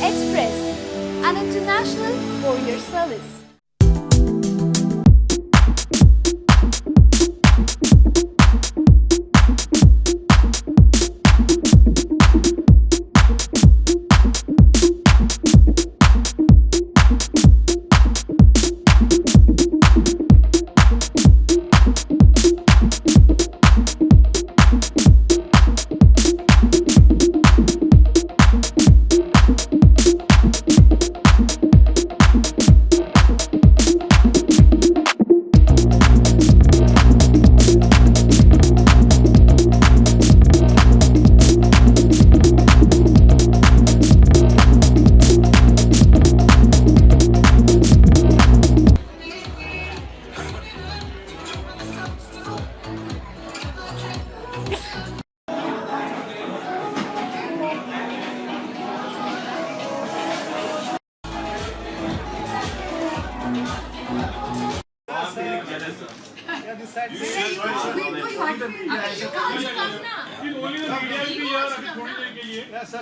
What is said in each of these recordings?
Express, an international courier service.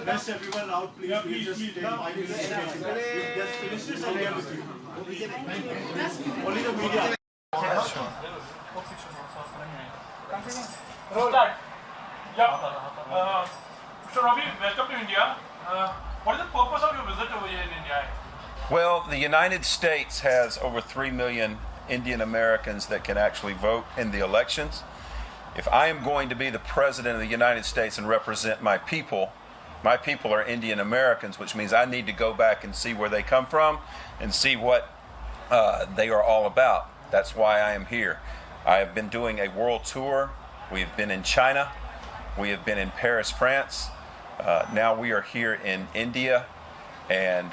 Best everyone out, please. Please just stay. Just finish this and we have to only the media. Start. Yeah. Mr. Robby, welcome to India. What is the purpose of your visit over here in India? Well, the United States has over 3 million Indian Americans that can actually vote in the elections. If I am going to be the president of the United States and represent my people are Indian Americans, which means I need to go back and see where they come from and see what they are all about. That's why I am here. I have been doing a world tour. We have been in China. We have been in Paris, France. Now we are here in India. And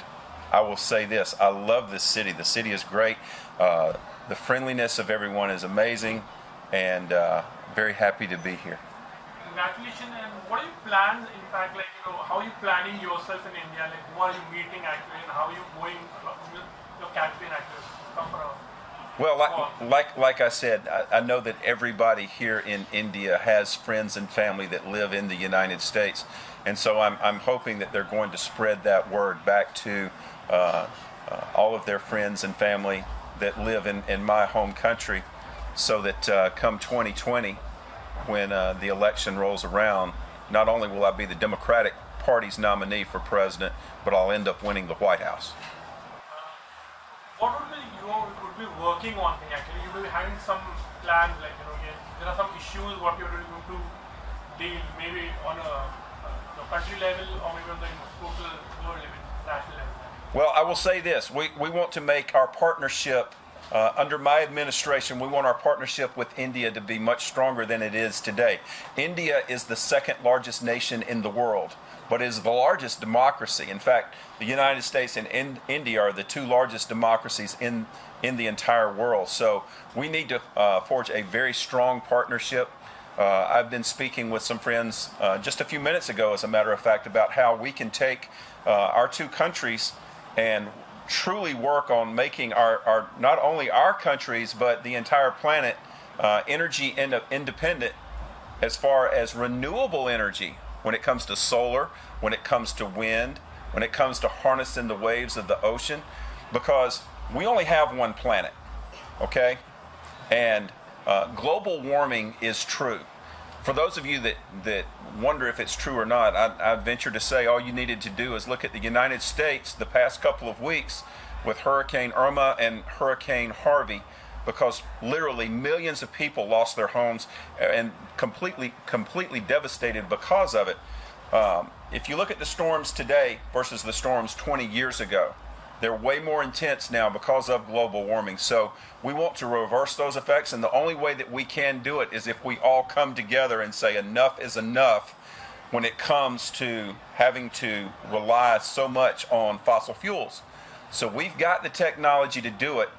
I will say this, I love this city. The city is great. The friendliness of everyone is amazing. And very happy to be here. Congratulations. And what are your plans? In fact, like, how are you planning yourself in India? Like, who are you meeting actually, and how are you going your campaign actually? Come around. Well, like I said, I know that everybody here in India has friends and family that live in the United States, and so I'm hoping that they're going to spread that word back to all of their friends and family that live in my home country, so that come 2020, when the election rolls around, not only will I be the Democratic Party's nominee for president, but I'll end up winning the White House. What would be working on thing actually? You will be having some plans, like there are some issues what you're going to deal, maybe on a country level or maybe on the total world level, national level. Well, I will say this: we want to make our partnership. Under my administration, we want our partnership with India to be much stronger than it is today. India is the second largest nation in the world, but is the largest democracy. In fact, the United States and India are the two largest democracies in the entire world. So we need to forge a very strong partnership. I've been speaking with some friends just a few minutes ago, as a matter of fact, about how we can take our two countries and truly work on making our not only our countries but the entire planet energy independent as far as renewable energy, when it comes to solar, when it comes to wind, when it comes to harnessing the waves of the ocean, because we only have one planet, okay? And global warming is true. For those of you that wonder if it's true or not, I venture to say all you needed to do is look at the United States the past couple of weeks with Hurricane Irma and Hurricane Harvey, because literally millions of people lost their homes and completely devastated because of it. If you look at the storms today versus the storms 20 years ago, they're way more intense now because of global warming. So we want to reverse those effects, and the only way that we can do it is if we all come together and say enough is enough when it comes to having to rely so much on fossil fuels. So we've got the technology to do it.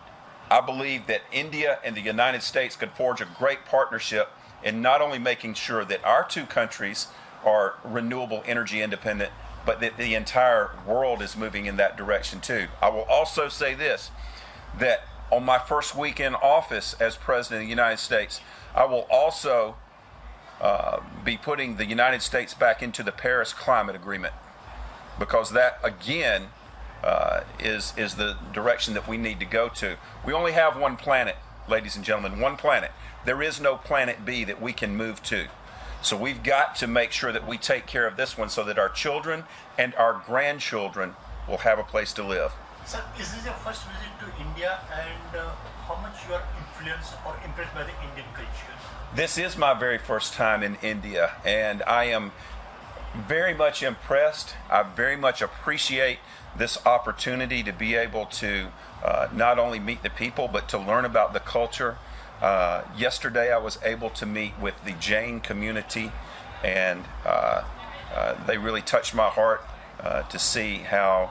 I believe that India and the United States could forge a great partnership in not only making sure that our two countries are renewable energy independent, but that the entire world is moving in that direction too. I will also say this, that on my first week in office as President of the United States, I will also be putting the United States back into the Paris Climate Agreement. because that again is the direction that we need to go to. We only have one planet, ladies and gentlemen, one planet. There is no planet B that we can move to. So we've got to make sure that we take care of this one so that our children and our grandchildren will have a place to live. Sir, is this your first visit to India, and how much you are influenced or impressed by the Indian culture? This is my very first time in India, and I am very much impressed. I very much appreciate this opportunity to be able to not only meet the people, but to learn about the culture. Yesterday I was able to meet with the Jain community, and they really touched my heart to see how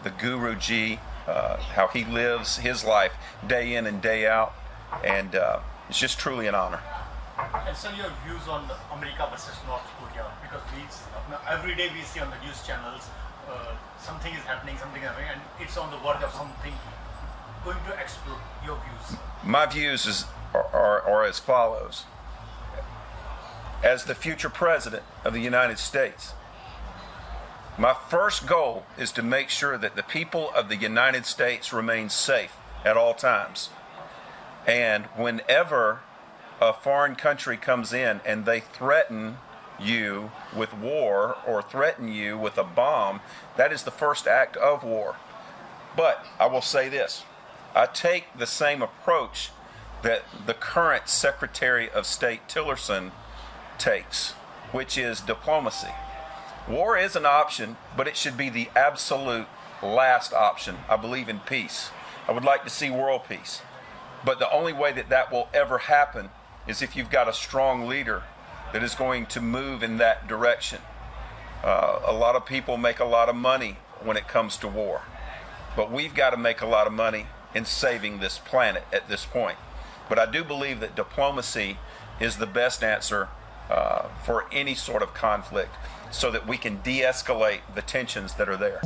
the Guruji, how he lives his life day in and day out, and it's just truly an honor. And sir, your views on America versus North Korea, because every day we see on the news channels something is happening, and it's on the verge of something going to explode. Your views? My views are as follows. As the future president of the United States, my first goal is to make sure that the people of the United States remain safe at all times. And whenever a foreign country comes in and they threaten you with war or threaten you with a bomb, that is the first act of war. But I will say this. I take the same approach that the current Secretary of State Tillerson takes, which is diplomacy. War is an option, but it should be the absolute last option. I believe in peace. I would like to see world peace. But the only way that that will ever happen is if you've got a strong leader that is going to move in that direction. A lot of people make a lot of money when it comes to war, but we've got to make a lot of money in saving this planet at this point. But I do believe that diplomacy is the best answer for any sort of conflict, so that we can de-escalate the tensions that are there.